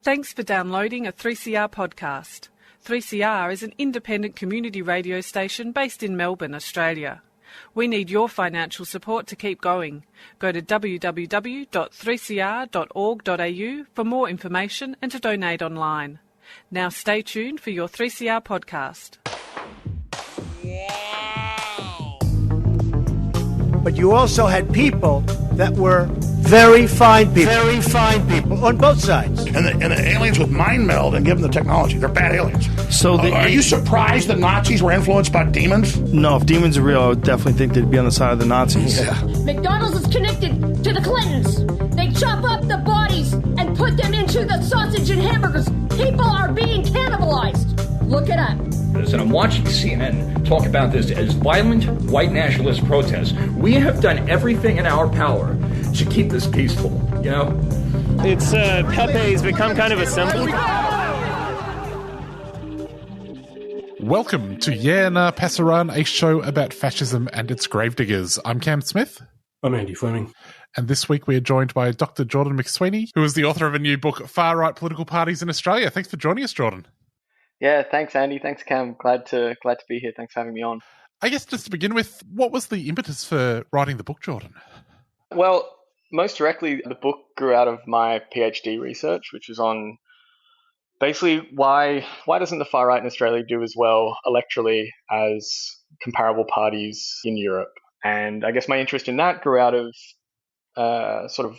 Thanks for downloading a 3CR podcast. 3CR is an independent community radio station based in Melbourne, Australia. We need your financial support to keep going. Go to www.3cr.org.au for more information and to donate online. Now stay tuned for your 3CR podcast. Wow. But you also had people that were very fine people on both sides. And the aliens with mind meld and give them the technology. They're bad aliens. So are you surprised the Nazis were influenced by demons? No, if demons are real, I would definitely think they'd be on the side of the Nazis. Yeah. McDonald's is connected to the Clintons. They chop up the bodies and put them into the sausage and hamburgers. People are being cannibalized. Look it up. And I'm watching CNN talk about this as violent white nationalist protests. We have done everything in our power to keep this peaceful, you know? It's Pepe's become kind of a symbol. Welcome to Yeah Na Pasaran, a show about fascism and its gravediggers. I'm Cam Smith. I'm Andy Fleming. And this week we are joined by Dr Jordan McSwiney, who is the author of a new book, Far-Right Political Parties in Australia. Thanks for joining us, Jordan. Yeah, thanks, Andy. Thanks, Cam. Glad to be here. Thanks for having me on. I guess just to begin with, what was the impetus for writing the book, Jordan? Well, most directly, the book grew out of my PhD research, which is on basically why doesn't the far right in Australia do as well electorally as comparable parties in Europe? And I guess my interest in that grew out of sort of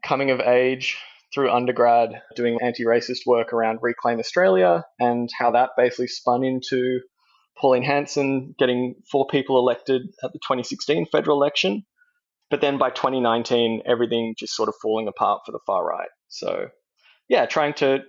coming of age through undergrad, doing anti-racist work around Reclaim Australia, and how that basically spun into Pauline Hanson getting 4 people elected at the 2016 federal election. But then by 2019, everything just sort of falling apart for the far right. So yeah, trying to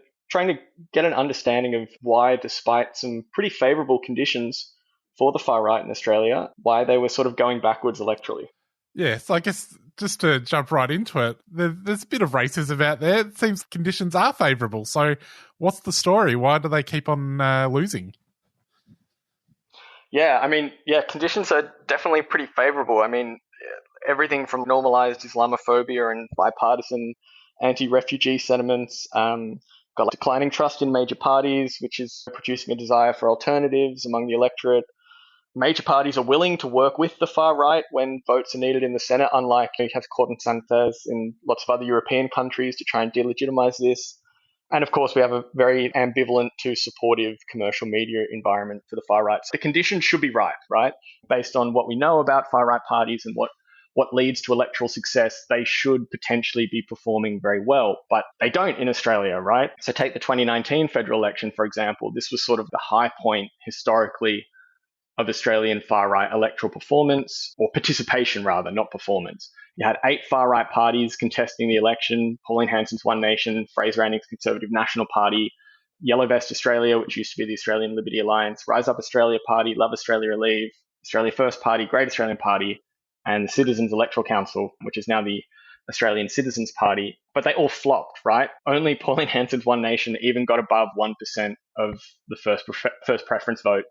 get an understanding of why, despite some pretty favorable conditions for the far right in Australia, why they were sort of going backwards electorally. Yeah, so I guess just to jump right into it, there's a bit of racism out there. It seems conditions are favourable. So what's the story? Why do they keep on losing? Yeah, I mean, conditions are definitely pretty favourable. I mean, everything from normalised Islamophobia and bipartisan anti-refugee sentiments, got declining trust in major parties, which is producing a desire for alternatives among the electorate. Major parties are willing to work with the far right when votes are needed in the Senate, unlike you have Cordon Santos in lots of other European countries to try and delegitimize this. And of course, we have a very ambivalent to supportive commercial media environment for the far right. So the conditions should be right? Based on what we know about far right parties and what leads to electoral success, they should potentially be performing very well, but they don't in Australia, right? So take the 2019 federal election, for example. This was sort of the high point historically of Australian far-right electoral performance, or participation rather, not performance. You had 8 far-right parties contesting the election: Pauline Hanson's One Nation, Fraser Anning's Conservative National Party, Yellow Vest Australia, which used to be the Australian Liberty Alliance, Rise Up Australia Party, Love Australia Leave, Australia First Party, Great Australian Party, and the Citizens Electoral Council, which is now the Australian Citizens Party. But they all flopped, right? Only Pauline Hanson's One Nation even got above 1% of the first preference vote.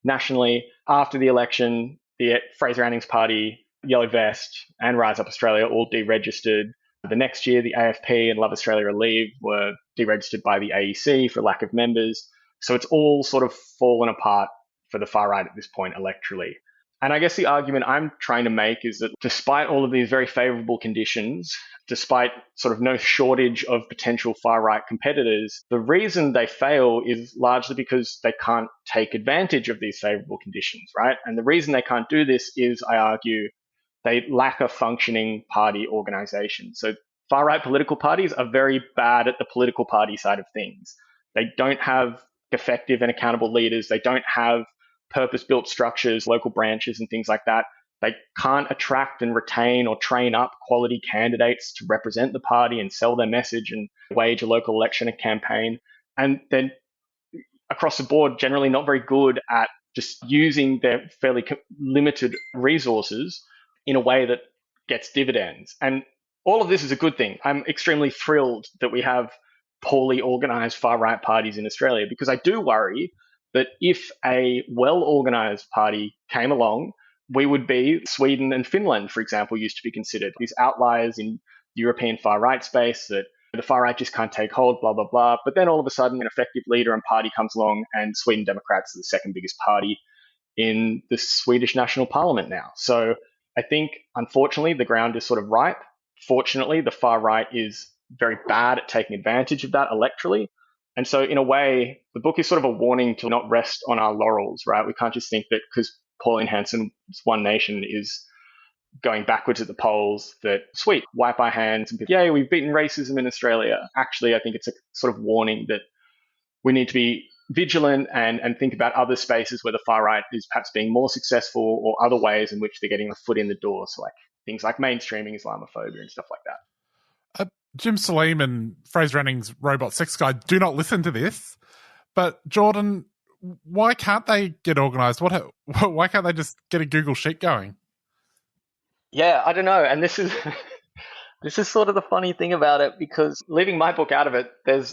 Nationally, after the election, the Fraser Anning's Party, Yellow Vest, and Rise Up Australia all deregistered. The next year, the AFP and Love Australia Leave were deregistered by the AEC for lack of members. So it's all sort of fallen apart for the far right at this point electorally. And I guess the argument I'm trying to make is that despite all of these very favorable conditions, despite sort of no shortage of potential far-right competitors, the reason they fail is largely because they can't take advantage of these favorable conditions, right? And the reason they can't do this is, I argue, they lack a functioning party organization. So far-right political parties are very bad at the political party side of things. They don't have effective and accountable leaders. They don't have purpose-built structures, local branches, and things like that. They can't attract and retain or train up quality candidates to represent the party and sell their message and wage a local election and campaign. And then across the board, generally not very good at just using their fairly limited resources in a way that gets dividends. And all of this is a good thing. I'm extremely thrilled that we have poorly organized far-right parties in Australia, because I do worry that if a well-organized party came along, we would be Sweden and Finland, for example, used to be considered these outliers in the European far-right space that the far right just can't take hold, blah, blah, blah. But then all of a sudden, an effective leader and party comes along, and Sweden Democrats are the second biggest party in the Swedish national parliament now. So I think, unfortunately, the ground is sort of ripe. Fortunately, the far right is very bad at taking advantage of that electorally. And so in a way, the book is sort of a warning to not rest on our laurels, right? We can't just think that because Pauline Hanson's One Nation is going backwards at the polls, that sweet, wipe our hands and be, yay, we've beaten racism in Australia. Actually, I think it's a sort of warning that we need to be vigilant and think about other spaces where the far right is perhaps being more successful, or other ways in which they're getting a foot in the door. So like things like mainstreaming Islamophobia and stuff like that. Jim Salim and Fraser Anning's Robot Sex Guide do not listen to this. But Jordan, why can't they get organised? Why can't they just get a Google Sheet going? Yeah, I don't know. And this is sort of the funny thing about it, because leaving my book out of it, there's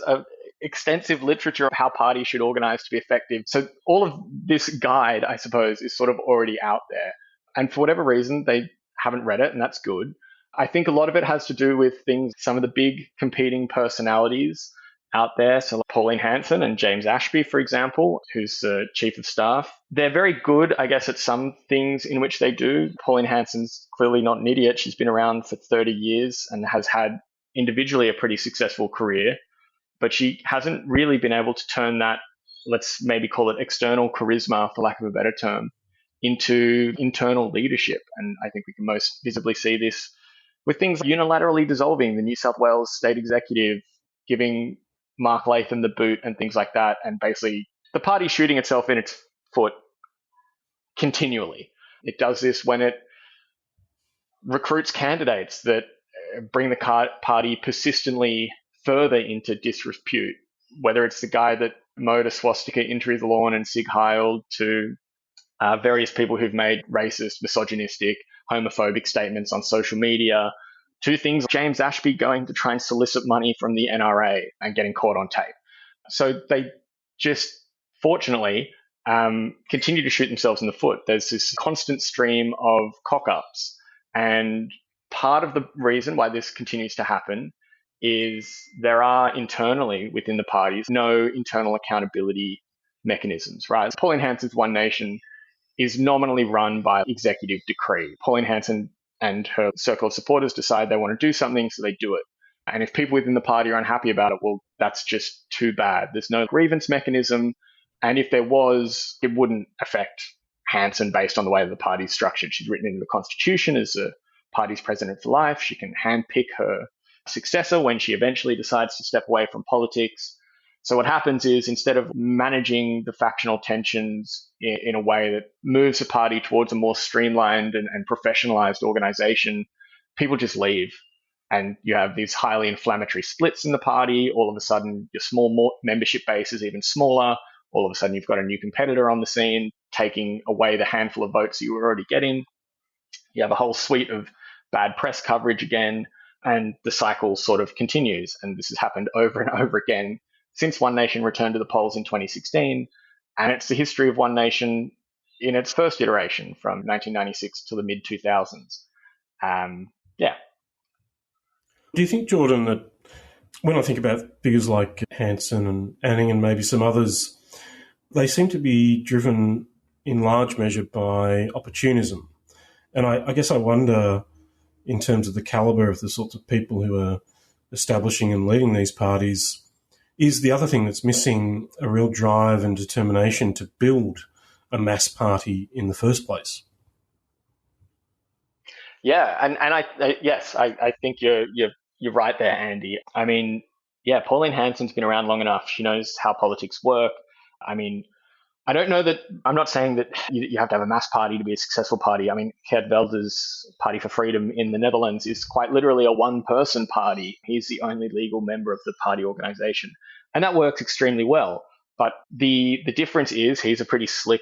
extensive literature of how parties should organize to be effective. So all of this guide, I suppose, is sort of already out there. And for whatever reason, they haven't read it, and that's good. I think a lot of it has to do with some of the big competing personalities out there. So like Pauline Hanson and James Ashby, for example, who's the chief of staff. They're very good, I guess, at some things in which they do. Pauline Hanson's clearly not an idiot. She's been around for 30 years and has had individually a pretty successful career, but she hasn't really been able to turn that, let's maybe call it external charisma, for lack of a better term, into internal leadership. And I think we can most visibly see this with things like unilaterally dissolving the New South Wales state executive, giving Mark Latham the boot and things like that, and basically the party shooting itself in its foot continually. It does this when it recruits candidates that bring the party persistently further into disrepute, whether it's the guy that mowed a swastika into his lawn and Sig Heil, to various people who've made racist, misogynistic, homophobic statements on social media, to things like James Ashby going to try and solicit money from the NRA and getting caught on tape. So they just, fortunately, continue to shoot themselves in the foot. There's this constant stream of cock-ups. And part of the reason why this continues to happen is there are internally within the parties no internal accountability mechanisms, right? Pauline Hanson's One Nation is nominally run by executive decree. Pauline Hanson and her circle of supporters decide they want to do something, so they do it. And if people within the party are unhappy about it, well, that's just too bad. There's no grievance mechanism. And if there was, it wouldn't affect Hanson based on the way that the party's structured. She's written into the constitution as the party's president for life. She can handpick her successor when she eventually decides to step away from politics. So what happens is, instead of managing the factional tensions in a way that moves the party towards a more streamlined and professionalized organization, people just leave. And you have these highly inflammatory splits in the party. All of a sudden, your small membership base is even smaller. All of a sudden, you've got a new competitor on the scene, taking away the handful of votes that you were already getting. You have a whole suite of bad press coverage again, and the cycle sort of continues. And this has happened over and over again since One Nation returned to the polls in 2016, and it's the history of One Nation in its first iteration from 1996 to the mid-2000s. Yeah. Do you think, Jordan, that when I think about figures like Hanson and Anning and maybe some others, they seem to be driven in large measure by opportunism? And I guess I wonder, in terms of the calibre of the sorts of people who are establishing and leading these parties, is the other thing that's missing a real drive and determination to build a mass party in the first place? Yeah, and I think you're right there, Andy. I mean, yeah, Pauline Hanson's been around long enough. She knows how politics work. I mean, I don't know that, I'm not saying that you have to have a mass party to be a successful party. I mean, Geert Wilder's Party for Freedom in the Netherlands is quite literally a one-person party. He's the only legal member of the party organization. And that works extremely well. But the difference is he's a pretty slick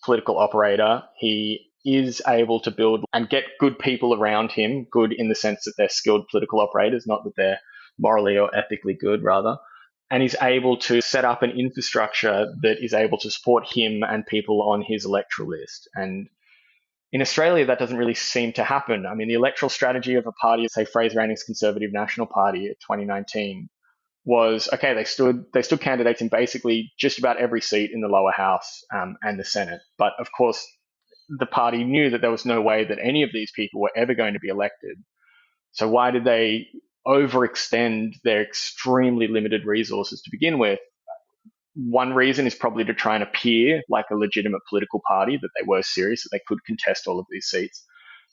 political operator. He is able to build and get good people around him, good in the sense that they're skilled political operators, not that they're morally or ethically good, rather. And he's able to set up an infrastructure that is able to support him and people on his electoral list. And In Australia, that doesn't really seem to happen. I mean, the electoral strategy of a party, say Fraser Anning's Conservative National Party at 2019, was okay. They stood candidates in basically just about every seat in the lower house and the Senate. But of course, the party knew that there was no way that any of these people were ever going to be elected. So why did they overextend their extremely limited resources to begin with? One reason is probably to try and appear like a legitimate political party, that they were serious, that they could contest all of these seats.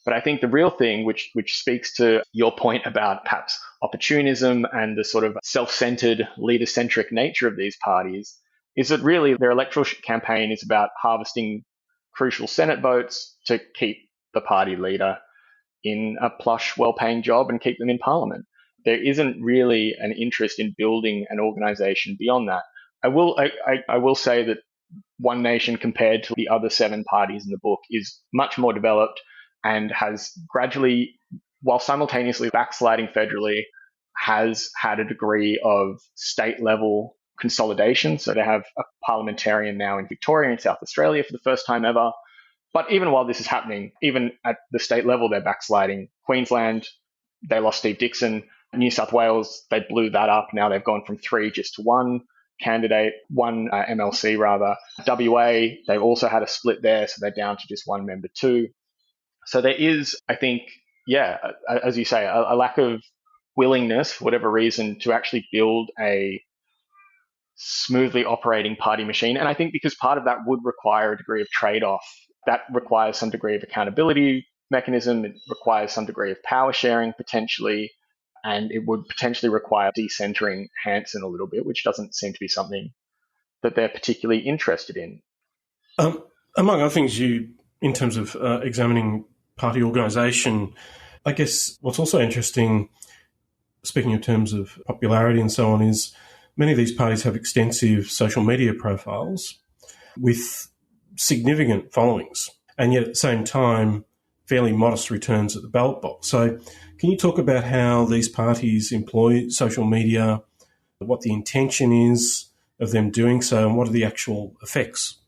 But I think the real thing, which speaks to your point about perhaps opportunism and the sort of self-centered, leader-centric nature of these parties, is that really their electoral campaign is about harvesting crucial Senate votes to keep the party leader in a plush, well-paying job and keep them in Parliament. There isn't really an interest in building an organization beyond that. I will say that One Nation, compared to the other 7 parties in the book, is much more developed and has gradually, while simultaneously backsliding federally, has had a degree of state-level consolidation. So they have a parliamentarian now in Victoria and South Australia for the first time ever. But even while this is happening, even at the state level, they're backsliding. Queensland, they lost Steve Dixon. New South Wales, they blew that up. Now they've gone from 3 just to 1 candidate, 1 MLC rather. WA, they've also had a split there, so they're down to just 1 member too. So there is, I think, as you say, a lack of willingness, for whatever reason, to actually build a smoothly operating party machine. And I think because part of that would require a degree of trade-off. That requires some degree of accountability mechanism. It requires some degree of power sharing potentially. And it would potentially require decentering Hanson a little bit, which doesn't seem to be something that they're particularly interested in. Among other things, in terms of examining party organisation, I guess what's also interesting, speaking in terms of popularity and so on, is many of these parties have extensive social media profiles with significant followings, and yet at the same time, fairly modest returns at the ballot box. So can you talk about how these parties employ social media, what the intention is of them doing so, and what are the actual effects?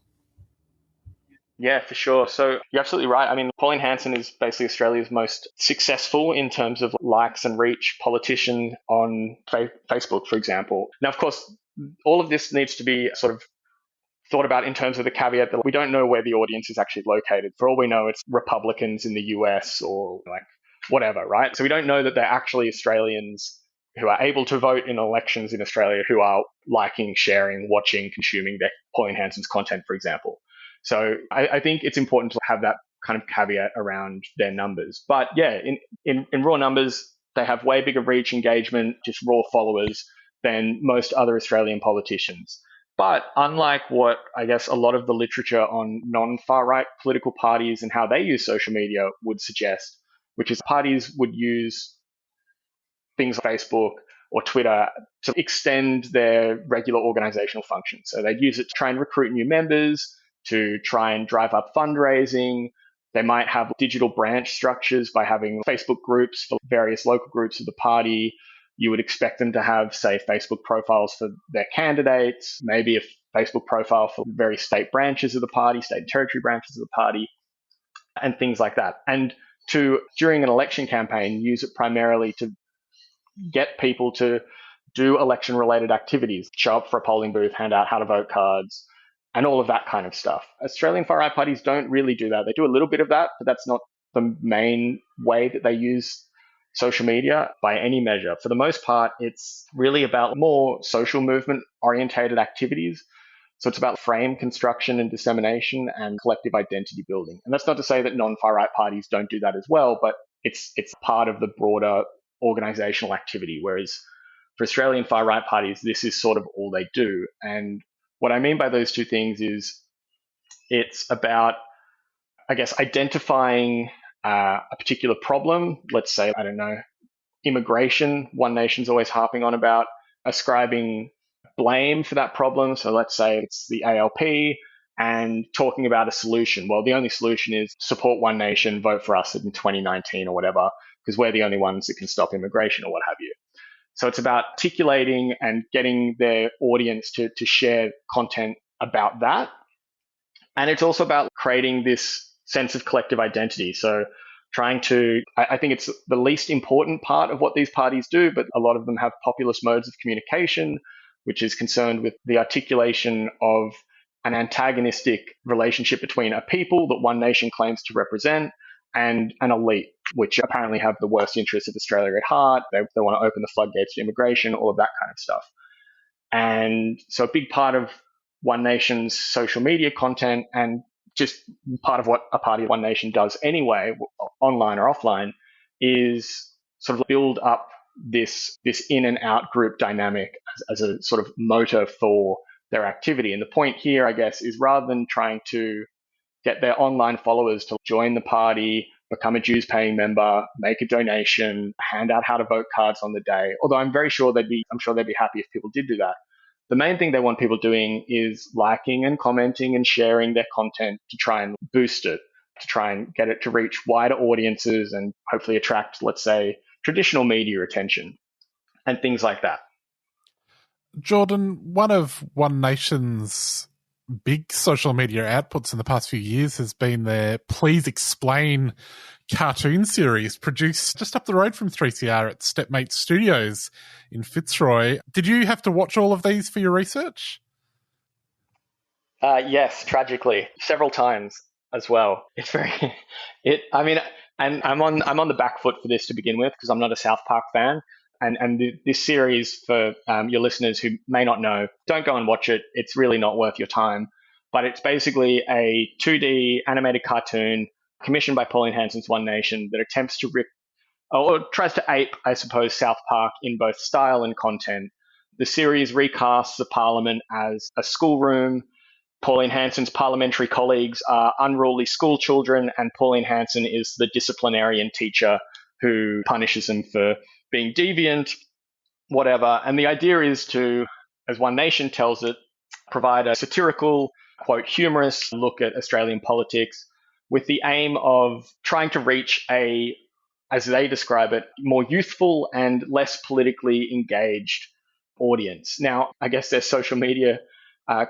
Yeah, for sure. So you're absolutely right. I mean, Pauline Hanson is basically Australia's most successful in terms of likes and reach politician on Facebook, for example. Now, of course, all of this needs to be sort of thought about in terms of the caveat that we don't know where the audience is actually located. For all we know, it's Republicans in the US or like whatever, right? So we don't know that they're actually Australians who are able to vote in elections in Australia who are liking, sharing, watching, consuming their Pauline Hanson's content, for example. So I think it's important to have that kind of caveat around their numbers. But yeah, in raw numbers, they have way bigger reach, engagement, just raw followers than most other Australian politicians. But unlike what I guess a lot of the literature on non-far right political parties and how they use social media would suggest, which is parties would use things like Facebook or Twitter to extend their regular organizational functions. So they'd use it to try and recruit new members, to try and drive up fundraising. They might have digital branch structures by having Facebook groups for various local groups of the party. You would expect them to have, say, Facebook profiles for their candidates, maybe a Facebook profile for various state branches of the party, state and territory branches of the party, and things like that. And to, during an election campaign, use it primarily to get people to do election-related activities, show up for a polling booth, hand out how to vote cards, and all of that kind of stuff. Australian far-right parties don't really do that. They do a little bit of that, but that's not the main way that they use social media by any measure. For the most part, it's really about more social movement-orientated activities. So it's about frame construction and dissemination and collective identity building. And that's not to say that non-far-right parties don't do that as well, but it's part of the broader organizational activity, whereas for Australian far-right parties, this is sort of all they do. And what I mean by those two things is it's about, I guess, identifying a particular problem. Let's say, I don't know, immigration. One Nation's always harping on about ascribing blame for that problem. So let's say it's the ALP and talking about a solution. Well, the only solution is support One Nation, vote for us in 2019 or whatever, because we're the only ones that can stop immigration or what have you. So it's about articulating and getting their audience to share content about that. And it's also about creating this sense of collective identity. So I think it's the least important part of what these parties do, but a lot of them have populist modes of communication, which is concerned with the articulation of an antagonistic relationship between a people that one nation claims to represent and an elite, which apparently have the worst interests of Australia at heart. They want to open the floodgates to immigration, all of that kind of stuff. And so a big part of One Nation's social media content, and just part of what a party One Nation does anyway, online or offline, is sort of build up this in and out group dynamic as a sort of motor for their activity. And the point here, I guess, is rather than trying to get their online followers to join the party, become a dues paying member, make a donation, hand out how to vote cards on the day, although I'm sure they'd be happy if people did do that. The main thing they want people doing is liking and commenting and sharing their content to try and boost it, to try and get it to reach wider audiences and hopefully attract, let's say, traditional media attention and things like that. Jordan, one of One Nation's big social media outputs in the past few years has been their Please Explain cartoon series produced just up the road from 3CR at Stepmate Studios in Fitzroy. Did you have to watch all of these for your research? Yes, tragically, several times as well. It's and I'm on the back foot for this to begin with because I'm not a South Park fan. And this series, for your listeners who may not know, don't go and watch it. It's really not worth your time. But it's basically a 2D animated cartoon commissioned by Pauline Hanson's One Nation that attempts to tries to ape, I suppose, South Park in both style and content. The series recasts the parliament as a schoolroom. Pauline Hanson's parliamentary colleagues are unruly school children, and Pauline Hanson is the disciplinarian teacher who punishes them for being deviant, whatever. And the idea is to, as One Nation tells it, provide a satirical, quote, humorous look at Australian politics with the aim of trying to reach a, as they describe it, more youthful and less politically engaged audience. Now, I guess their social media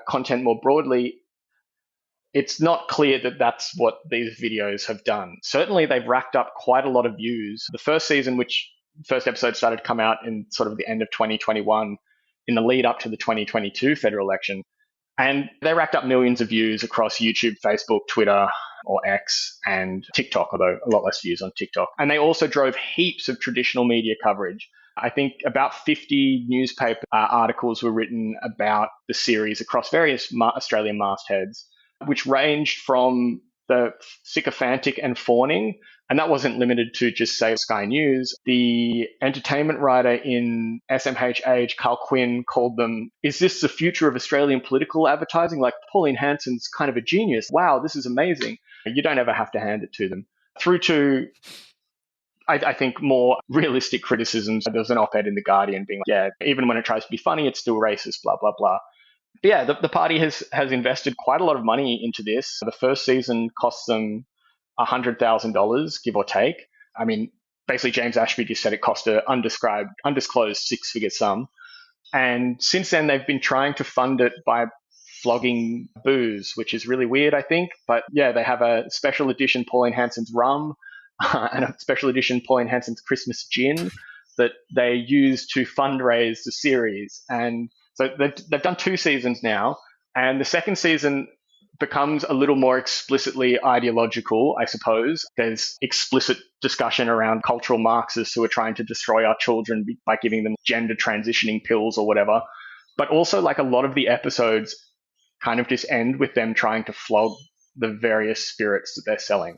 content more broadly, it's not clear that that's what these videos have done. Certainly, they've racked up quite a lot of views. The first episode started to come out in sort of the end of 2021 in the lead up to the 2022 federal election. And they racked up millions of views across YouTube, Facebook, Twitter, or X, and TikTok, although a lot less views on TikTok. And they also drove heaps of traditional media coverage. I think about 50 newspaper articles were written about the series across various Australian mastheads, which ranged from the sycophantic and fawning, and that wasn't limited to just, say, Sky News. The entertainment writer in SMH Age, Carl Quinn, called them, "Is this the future of Australian political advertising? Like, Pauline Hanson's kind of a genius. Wow, this is amazing." You don't ever have to hand it to them. Through to, I think, more realistic criticisms. There was an op-ed in The Guardian being like, yeah, even when it tries to be funny, it's still racist, blah, blah, blah. But yeah, the party has invested quite a lot of money into this. The first season cost them $100,000, give or take. I mean, basically James Ashby just said it cost an undisclosed six-figure sum. And since then, they've been trying to fund it by flogging booze, which is really weird, I think. But yeah, they have a special edition Pauline Hanson's rum and a special edition Pauline Hanson's Christmas gin that they use to fundraise the series. And so they've done 2 seasons now. And the second season becomes a little more explicitly ideological, I suppose. There's explicit discussion around cultural Marxists who are trying to destroy our children by giving them gender transitioning pills or whatever. But also, like, a lot of the episodes kind of just end with them trying to flog the various spirits that they're selling,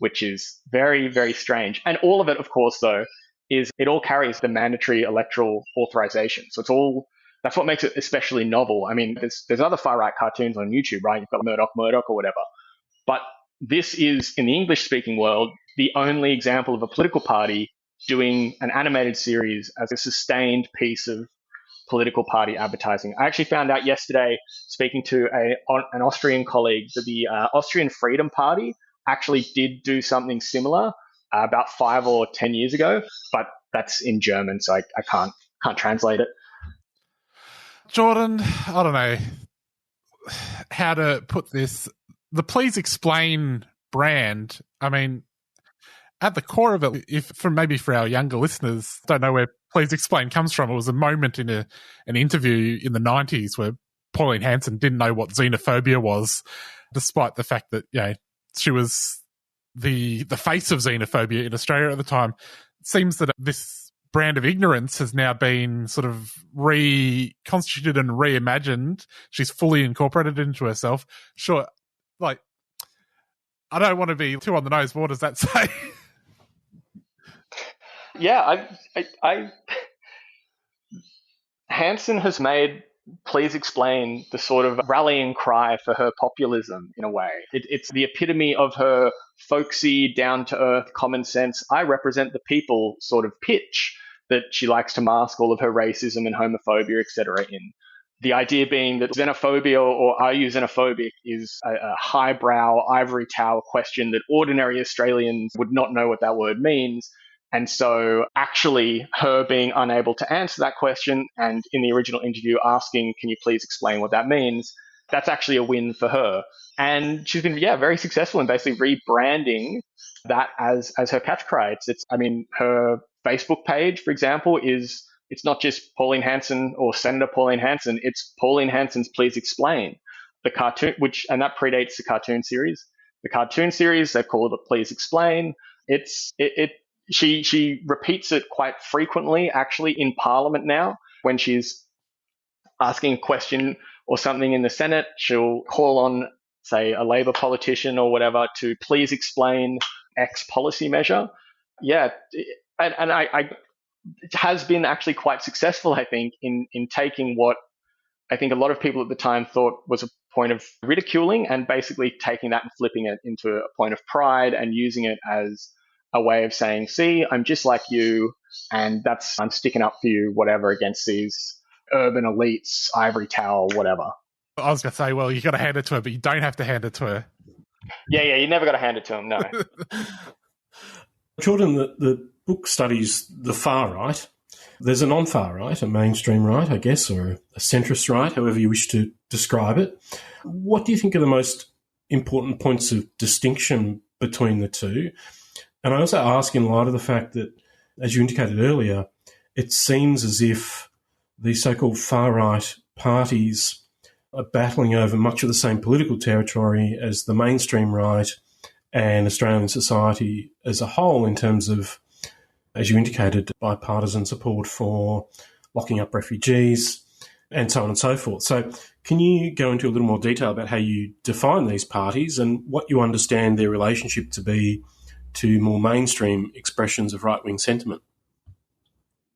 which is very, very strange. And all of it, of course, though, is it all carries the mandatory electoral authorization. So that's what makes it especially novel. I mean, there's other far-right cartoons on YouTube, right? You've got Murdoch or whatever. But this is, in the English-speaking world, the only example of a political party doing an animated series as a sustained piece of political party advertising. I actually found out yesterday, speaking to an Austrian colleague, that the Austrian Freedom Party actually did do something similar about 5 or 10 years ago, but that's in German, so I can't translate it. Jordan, I don't know how to put this. The Please Explain brand, I mean, at the core of it, for our younger listeners, don't know where Please Explain comes from. It was a moment in an interview in the 90s where Pauline Hanson didn't know what xenophobia was, despite the fact that, she was the face of xenophobia in Australia at the time. It seems that this brand of ignorance has now been sort of reconstituted and reimagined. She's fully incorporated into herself. Sure, like, I don't want to be too on the nose, but what does that say? Yeah, Hanson has made Please Explain the sort of rallying cry for her populism in a way. It's the epitome of her folksy, down-to-earth, common sense, I represent the people sort of pitch that she likes to mask all of her racism and homophobia, etc. in. The idea being that xenophobia, or are you xenophobic, is a highbrow, ivory tower question that ordinary Australians would not know what that word means. And so actually her being unable to answer that question, and in the original interview asking, can you please explain what that means, that's actually a win for her. And she's been, very successful in basically rebranding that as her catchcry. Her Facebook page, for example, it's not just Pauline Hanson or Senator Pauline Hanson, it's Pauline Hanson's Please Explain. The cartoon, and that predates the cartoon series. The cartoon series, they've called it Please Explain. She repeats it quite frequently, actually, in Parliament now. When she's asking a question or something in the Senate, she'll call on, say, a Labor politician or whatever to please explain X policy measure. Yeah, and it has been actually quite successful, I think, in taking what I think a lot of people at the time thought was a point of ridiculing and basically taking that and flipping it into a point of pride and using it as a way of saying, see, I'm just like you, and I'm sticking up for you, whatever, against these urban elites, ivory tower, whatever. I was going to say, well, you got to hand it to her, but you don't have to hand it to her. Yeah, you never got to hand it to him, no. Jordan, the book studies the far right. There's a non-far right, a mainstream right, I guess, or a centrist right, however you wish to describe it. What do you think are the most important points of distinction between the two? And I also ask in light of the fact that, as you indicated earlier, it seems as if the so-called far-right parties are battling over much of the same political territory as the mainstream right and Australian society as a whole in terms of, as you indicated, bipartisan support for locking up refugees and so on and so forth. So can you go into a little more detail about how you define these parties and what you understand their relationship to be to more mainstream expressions of right-wing sentiment?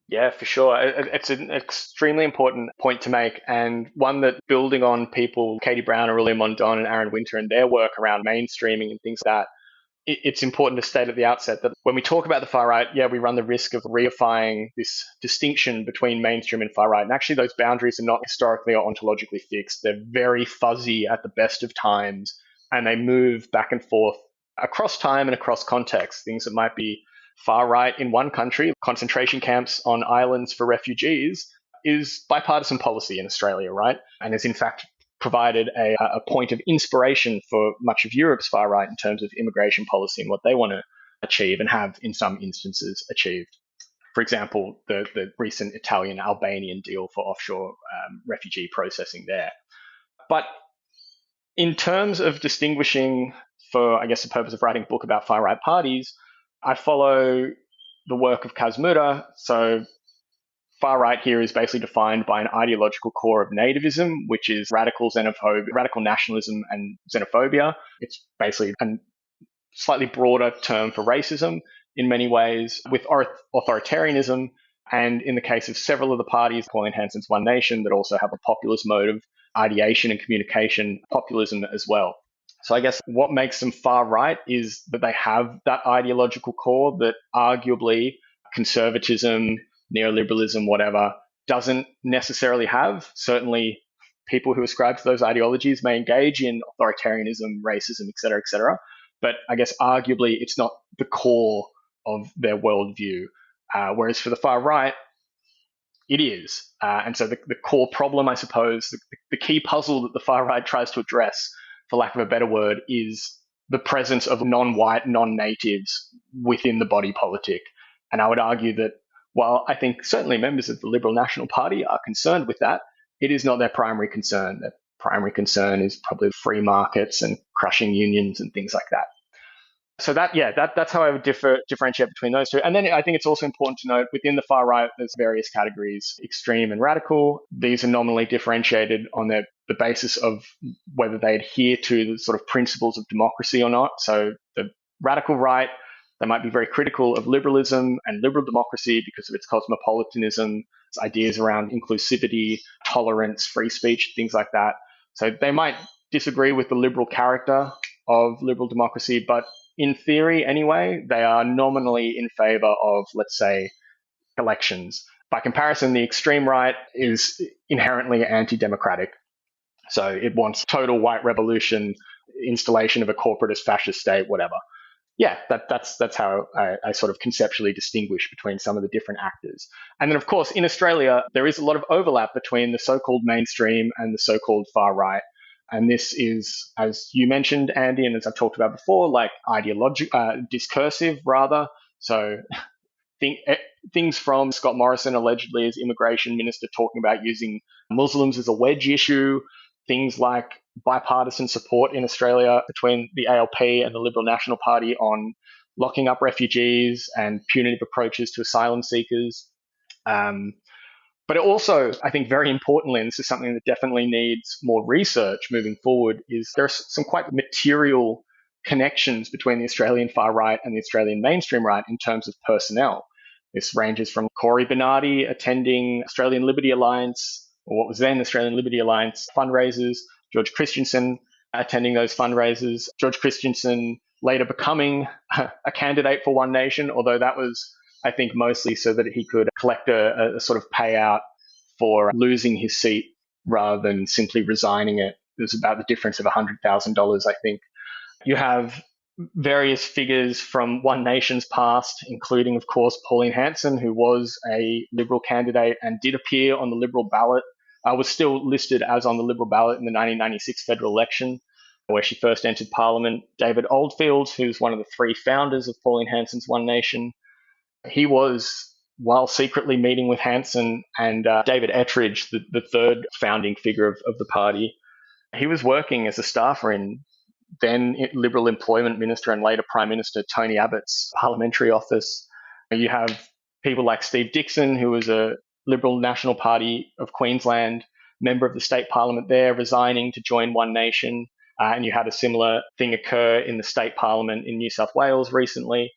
Yeah, for sure. It's an extremely important point to make, and one that, building on people, Katie Brown, Aurelia Mondon and Aaron Winter and their work around mainstreaming and things like that, it's important to state at the outset that when we talk about the far right, we run the risk of reifying this distinction between mainstream and far right. And actually, those boundaries are not historically or ontologically fixed. They're very fuzzy at the best of times, and they move back and forth across time and across context. Things that might be far right in one country, concentration camps on islands for refugees, is bipartisan policy in Australia, right? And has in fact provided a point of inspiration for much of Europe's far right in terms of immigration policy and what they want to achieve and have in some instances achieved. For example, the recent Italian-Albanian deal for offshore refugee processing there. But in terms of distinguishing, for, I guess, the purpose of writing a book about far-right parties, I follow the work of Kaz Mudda. So far-right here is basically defined by an ideological core of nativism, which is radical nationalism and xenophobia. It's basically a slightly broader term for racism in many ways, with authoritarianism, and in the case of several of the parties, Pauline Hanson's One Nation, that also have a populist mode of ideation and communication, populism as well. So I guess what makes them far right is that they have that ideological core that arguably conservatism, neoliberalism, whatever, doesn't necessarily have. Certainly people who ascribe to those ideologies may engage in authoritarianism, racism, et cetera, but I guess arguably it's not the core of their worldview. Whereas for the far right, it is. And so the core problem, I suppose, the key puzzle that the far right tries to address, for lack of a better word, is the presence of non-white, non-natives within the body politic. And I would argue that while I think certainly members of the Liberal National Party are concerned with that, it is not their primary concern. Their primary concern is probably free markets and crushing unions and things like that. So that's how I would differentiate between those two. And then I think it's also important to note within the far right, there's various categories, extreme and radical. These are nominally differentiated on the basis of whether they adhere to the sort of principles of democracy or not. So the radical right, they might be very critical of liberalism and liberal democracy because of its cosmopolitanism, its ideas around inclusivity, tolerance, free speech, things like that. So they might disagree with the liberal character of liberal democracy, but in theory anyway, they are nominally in favor of, let's say, elections. By comparison, the extreme right is inherently anti-democratic. So it wants total white revolution, installation of a corporatist fascist state, whatever. Yeah, that's how I sort of conceptually distinguish between some of the different actors. And then, of course, in Australia, there is a lot of overlap between the so-called mainstream and the so-called far right. And this is, as you mentioned, Andy, and as I've talked about before, like discursive, rather. So things from Scott Morrison, allegedly as immigration minister, talking about using Muslims as a wedge issue, things like bipartisan support in Australia between the ALP and the Liberal National Party on locking up refugees and punitive approaches to asylum seekers. But also, I think very importantly, and this is something that definitely needs more research moving forward, is there are some quite material connections between the Australian far right and the Australian mainstream right in terms of personnel. This ranges from Cory Bernardi attending Australian Liberty Alliance, or what was then Australian Liberty Alliance fundraisers, George Christensen attending those fundraisers, George Christensen later becoming a candidate for One Nation, although that was, I think, mostly so that he could collect a sort of payout for losing his seat rather than simply resigning it. It was about the difference of $100,000, I think. You have various figures from One Nation's past, including, of course, Pauline Hanson, who was a Liberal candidate and did appear on the Liberal ballot, was still listed as on the Liberal ballot in the 1996 federal election, where she first entered Parliament. David Oldfield, who's one of the three founders of Pauline Hanson's One Nation, he was, while secretly meeting with Hanson and David Ettridge, the third founding figure of the party, he was working as a staffer in then Liberal Employment Minister and later Prime Minister Tony Abbott's parliamentary office. You have people like Steve Dixon, who was a Liberal National Party of Queensland member of the state parliament there, resigning to join One Nation. And you had a similar thing occur in the state parliament in New South Wales recently.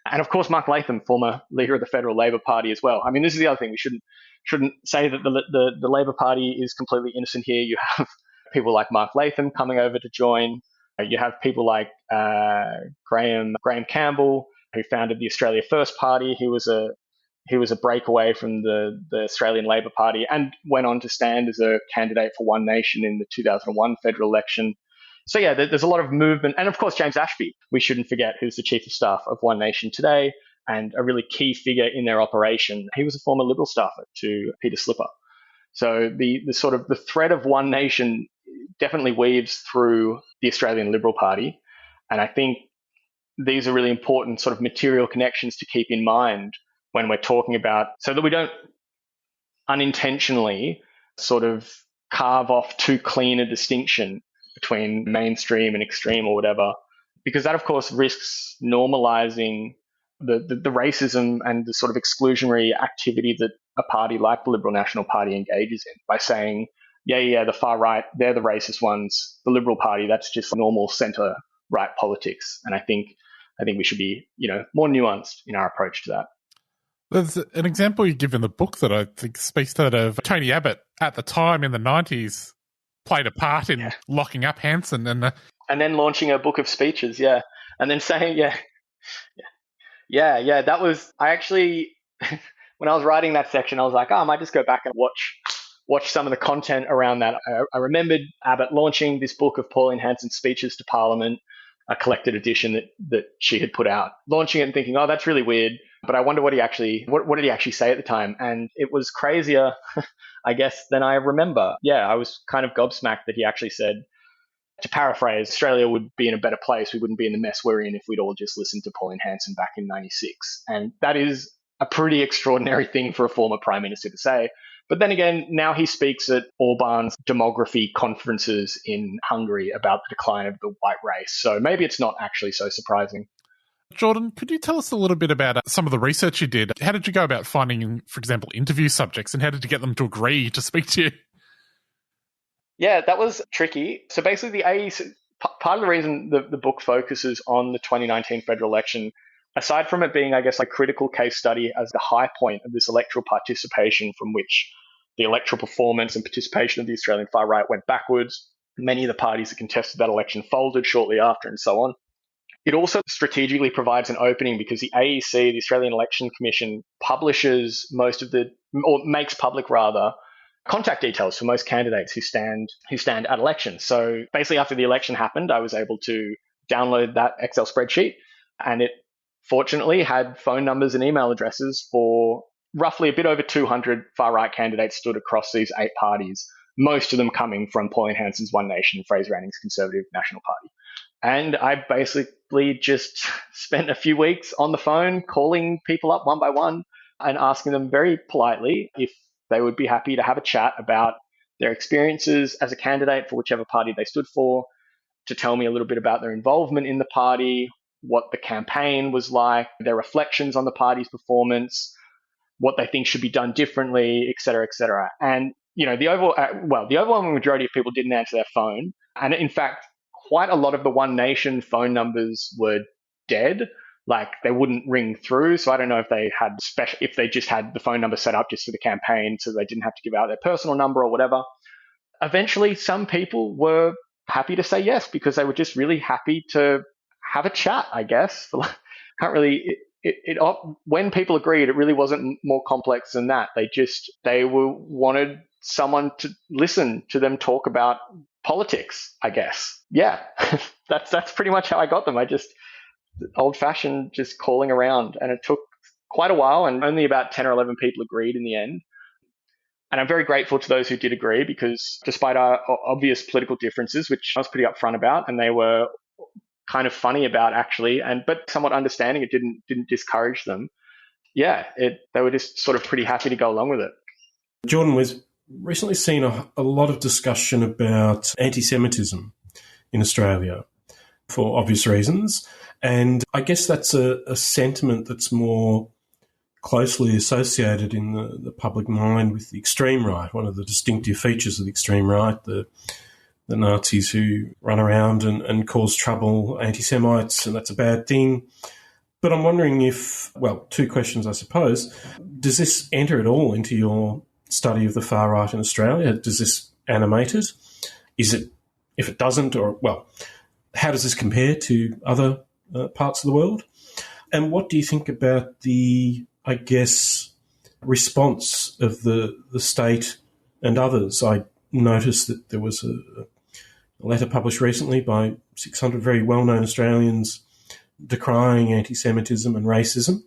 And of course, Mark Latham, former leader of the Federal Labor Party as well. I mean, this is the other thing. We shouldn't say that the Labor Party is completely innocent here. You have people like Mark Latham coming over to join. You have people like Graham Campbell, who founded the Australia First Party. He was a breakaway from the Australian Labor Party and went on to stand as a candidate for One Nation in the 2001 federal election. So yeah, there's a lot of movement. And of course, James Ashby, we shouldn't forget, who's the Chief of Staff of One Nation today and a really key figure in their operation. He was a former Liberal staffer to Peter Slipper. So the sort of the thread of One Nation definitely weaves through the Australian Liberal Party. And I think these are really important sort of material connections to keep in mind when we're talking about, so that we don't unintentionally sort of carve off too clean a distinction between mainstream and extreme or whatever, because that, of course, risks normalizing the racism and the sort of exclusionary activity that a party like the Liberal National Party engages in by saying, yeah, the far right, they're the racist ones. The Liberal Party, that's just normal centre-right politics. And I think we should be, more nuanced in our approach to that. There's an example you give in the book that I think speaks to that of Tony Abbott at the time in the 90s played a part in locking up Hanson and then launching a book of speeches, yeah. And then saying, that was, I actually, when I was writing that section, I was like, I might just go back and watch some of the content around that. I remembered Abbott launching this book of Pauline Hanson's speeches to Parliament, a collected edition that she had put out, launching it and thinking, that's really weird. But I wonder what did he actually say at the time? And it was crazier, I guess, than I remember. Yeah, I was kind of gobsmacked that he actually said, To paraphrase, Australia would be in a better place. We wouldn't be in the mess we're in if we'd all just listened to Pauline Hanson back in 96. And that is a pretty extraordinary thing for a former prime minister to say. But then again, now he speaks at Orban's demography conferences in Hungary about the decline of the white race. So maybe it's not actually so surprising. Jordan, could you tell us a little bit about some of the research you did? How did you go about finding, for example, interview subjects, and how did you get them to agree to speak to you? Yeah, that was tricky. So basically, the AEC, part of the reason the book focuses on the 2019 federal election, aside from it being, I guess, a critical case study as the high point of this electoral participation from which the electoral performance and participation of the Australian far right went backwards, many of the parties that contested that election folded shortly after, and so on. It also strategically provides an opening because the AEC, the Australian Election Commission, publishes makes public rather, contact details for most candidates who stand at elections. So basically, after the election happened, I was able to download that Excel spreadsheet, and it fortunately had phone numbers and email addresses for roughly a bit over 200 far-right candidates stood across these 8 parties, most of them coming from Pauline Hanson's One Nation, Fraser Anning's Conservative National Party. And I basically just spent a few weeks on the phone calling people up one by one and asking them very politely if they would be happy to have a chat about their experiences as a candidate for whichever party they stood for, to tell me a little bit about their involvement in the party, what the campaign was like, their reflections on the party's performance, what they think should be done differently, et cetera, et cetera. And, the overwhelming majority of people didn't answer their phone. And in fact, quite a lot of the One Nation phone numbers were dead. Like, they wouldn't ring through. So I don't know if they just had the phone number set up just for the campaign so they didn't have to give out their personal number or whatever. Eventually, some people were happy to say yes because they were just really happy to have a chat, I guess. When people agreed, it really wasn't more complex than that. They wanted someone to listen to them talk about politics, I guess. Yeah, that's pretty much how I got them. I just old-fashioned, just calling around, and it took quite a while, and only about 10 or 11 people agreed in the end. And I'm very grateful to those who did agree, because despite our obvious political differences, which I was pretty upfront about, and they were kind of funny about actually, but somewhat understanding, it didn't discourage them. Yeah, they were just sort of pretty happy to go along with it. Jordan, we've recently seen a lot of discussion about anti-Semitism in Australia for obvious reasons. And I guess that's a sentiment that's more closely associated in the public mind with the extreme right. One of the distinctive features of the extreme right, the Nazis who run around and cause trouble, anti-Semites, and that's a bad thing. But I'm wondering if, two questions, I suppose. Does this enter at all into your study of the far right in Australia? Does this animate it? Is it, if it doesn't, how does this compare to other parts of the world? And what do you think about the, I guess, response of the state and others? I noticed that there was a letter published recently by 600 very well-known Australians decrying anti-Semitism and racism.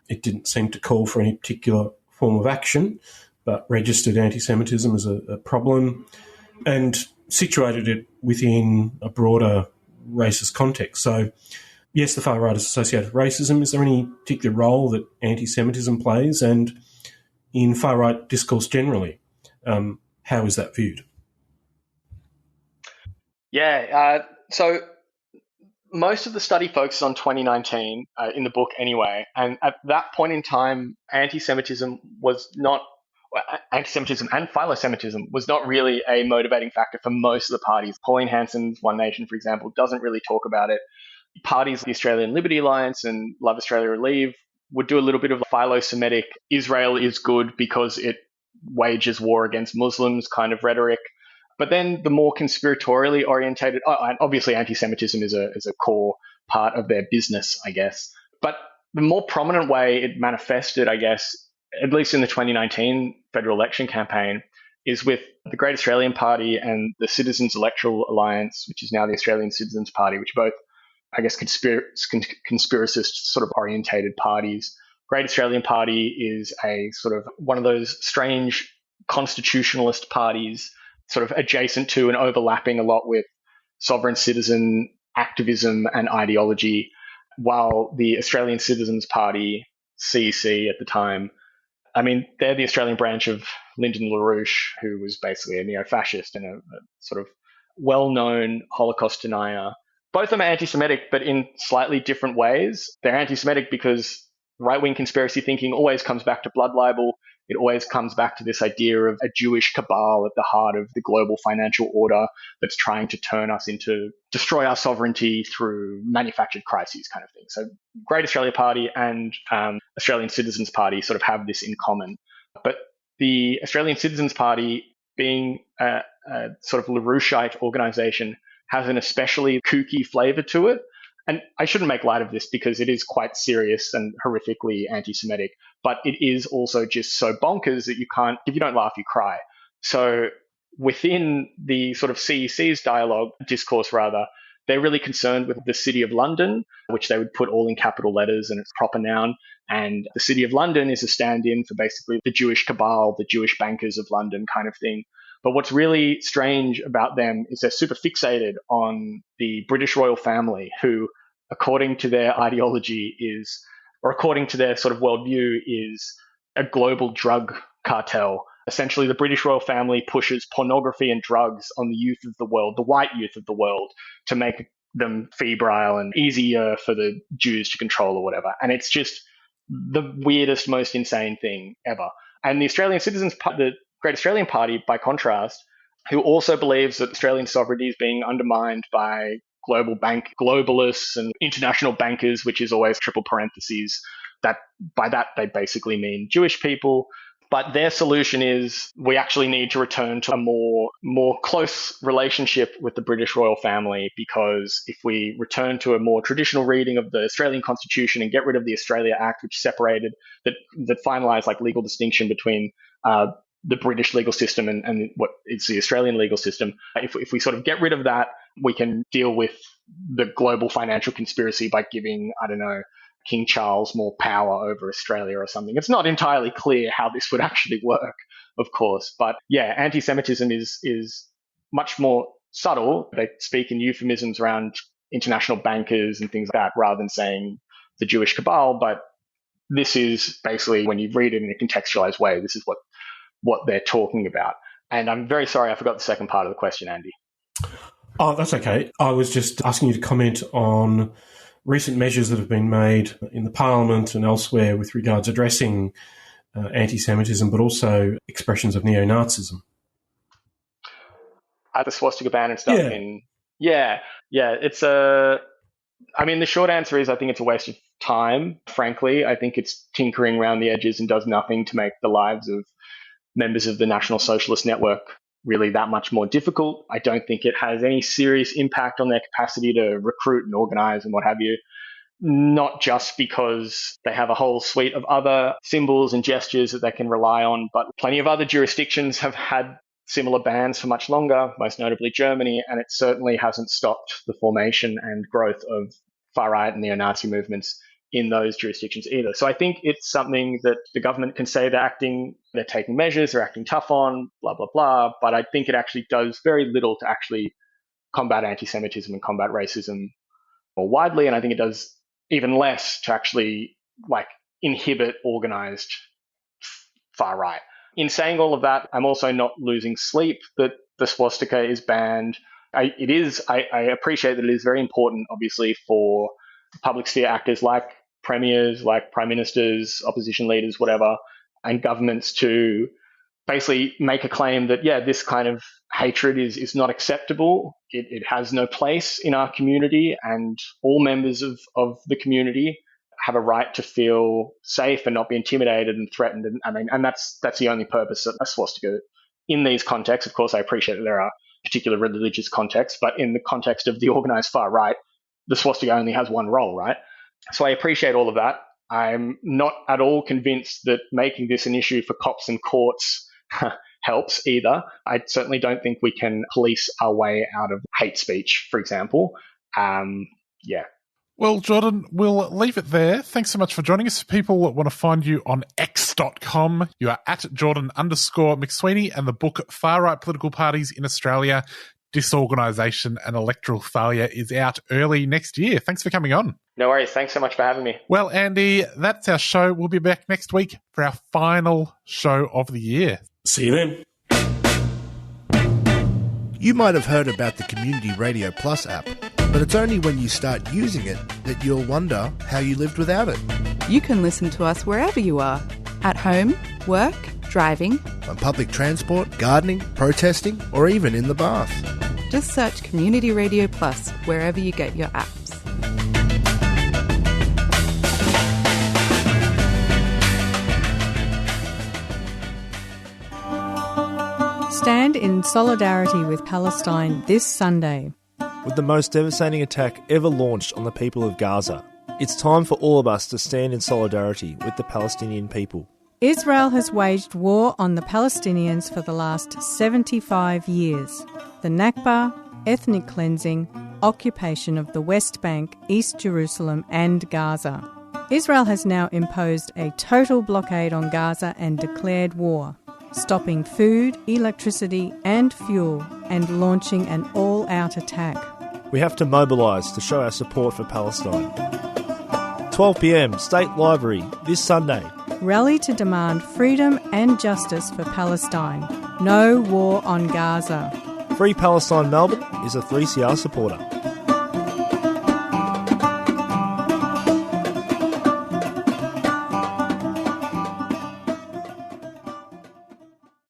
It didn't seem to call for any particular form of action, but registered anti-Semitism as a problem and situated it within a broader racist context. So, yes, the far right is associated with racism. Is there any particular role that anti-Semitism plays? And in far right discourse generally, how is that viewed? Yeah, so most of the study focuses on 2019 in the book anyway. And at that point in time, anti-Semitism and philo-Semitism was not really a motivating factor for most of the parties. Pauline Hanson's One Nation, for example, doesn't really talk about it. Parties like the Australian Liberty Alliance and Love Australia or Leave would do a little bit of philo-Semitic, Israel is good because it wages war against Muslims kind of rhetoric. But then the more conspiratorially orientated, and obviously anti-Semitism is a core part of their business, I guess. But the more prominent way it manifested, I guess, at least in the 2019 federal election campaign, is with the Great Australian Party and the Citizens Electoral Alliance, which is now the Australian Citizens Party, which are both, I guess, conspiracist sort of orientated parties. Great Australian Party is a sort of one of those strange constitutionalist parties, sort of adjacent to and overlapping a lot with sovereign citizen activism and ideology, while the Australian Citizens Party, CEC at the time, I mean, they're the Australian branch of Lyndon LaRouche, who was basically a neo-fascist and a sort of well-known Holocaust denier. Both of them are anti-Semitic, but in slightly different ways. They're anti-Semitic because right-wing conspiracy thinking always comes back to blood libel. It always comes back to this idea of a Jewish cabal at the heart of the global financial order that's trying to destroy our sovereignty through manufactured crises kind of thing. So Great Australia Party and Australian Citizens Party sort of have this in common. But the Australian Citizens Party, being a sort of LaRoucheite organisation, has an especially kooky flavour to it. And I shouldn't make light of this because it is quite serious and horrifically anti-Semitic, but it is also just so bonkers that you can't, if you don't laugh, you cry. So within the sort of CEC's discourse, they're really concerned with the City of London, which they would put all in capital letters and its proper noun. And the City of London is a stand-in for basically the Jewish cabal, the Jewish bankers of London kind of thing. But what's really strange about them is they're super fixated on the British royal family, who, according to their ideology or according to their sort of worldview, is a global drug cartel. Essentially, the British royal family pushes pornography and drugs on the youth of the world, the white youth of the world, to make them febrile and easier for the Jews to control or whatever. And it's just the weirdest, most insane thing ever. And the Australian Citizens, the Great Australian Party, by contrast, who also believes that Australian sovereignty is being undermined by globalists and international bankers, which is always triple parentheses. That by that they basically mean Jewish people. But their solution is we actually need to return to a more close relationship with the British royal family, because if we return to a more traditional reading of the Australian Constitution and get rid of the Australia Act, which separated, that finalised like legal distinction between the British legal system and what is the Australian legal system, if we sort of get rid of that, we can deal with the global financial conspiracy by giving, I don't know, King Charles more power over Australia or something. It's not entirely clear how this would actually work, of course. But yeah, anti-Semitism is much more subtle. They speak in euphemisms around international bankers and things like that rather than saying the Jewish cabal. But this is basically, when you read it in a contextualized way, this is what they're talking about. And I'm very sorry, I forgot the second part of the question, Andy. Oh, that's okay. I was just asking you to comment on recent measures that have been made in the Parliament and elsewhere with regards addressing anti-Semitism, but also expressions of neo-Nazism. The swastika ban and stuff. It's I mean, the short answer is I think it's a waste of time, frankly. I think it's tinkering around the edges and does nothing to make the lives of members of the National Socialist Network really that much more difficult. I don't think it has any serious impact on their capacity to recruit and organize and what have you, not just because they have a whole suite of other symbols and gestures that they can rely on, but plenty of other jurisdictions have had similar bans for much longer, most notably Germany, and it certainly hasn't stopped the formation and growth of far-right and neo-Nazi movements in those jurisdictions either. So I think it's something that the government can say they're taking measures, they're acting tough on, blah, blah, blah. But I think it actually does very little to actually combat anti-Semitism and combat racism more widely. And I think it does even less to actually inhibit organized far right. In saying all of that, I'm also not losing sleep that the swastika is banned. I appreciate that it is very important, obviously, for public sphere actors like premiers, like prime ministers, opposition leaders, whatever, and governments to basically make a claim that, this kind of hatred is not acceptable. It has no place in our community, and all members of the community have a right to feel safe and not be intimidated and threatened. And that's the only purpose of a swastika in these contexts. Of course, I appreciate that there are particular religious contexts, but in the context of the organized far right, the swastika only has one role, right? So I appreciate all of that. I'm not at all convinced that making this an issue for cops and courts helps either. I certainly don't think we can police our way out of hate speech, for example. Well, Jordan, we'll leave it there. Thanks so much for joining us. People want to find you on x.com. You are at Jordan_McSwiney, and the book Far Right Political Parties in Australia, Disorganisation and Electoral Failure is out early next year. Thanks for coming on. No worries. Thanks so much for having me. Well, Andy, that's our show. We'll be back next week for our final show of the year. See you then. You might have heard about the Community Radio Plus app, but it's only when you start using it that you'll wonder how you lived without it. You can listen to us wherever you are, at home, work, driving, on public transport, gardening, protesting, or even in the bath. Just search Community Radio Plus wherever you get your apps. Stand in solidarity with Palestine this Sunday. With the most devastating attack ever launched on the people of Gaza, it's time for all of us to stand in solidarity with the Palestinian people. Israel has waged war on the Palestinians for the last 75 years. The Nakba, ethnic cleansing, occupation of the West Bank, East Jerusalem and Gaza. Israel has now imposed a total blockade on Gaza and declared war, stopping food, electricity and fuel and launching an all-out attack. We have to mobilise to show our support for Palestine. 12 p.m, State Library, this Sunday. Rally to demand freedom and justice for Palestine. No war on Gaza. Free Palestine Melbourne is a 3CR supporter.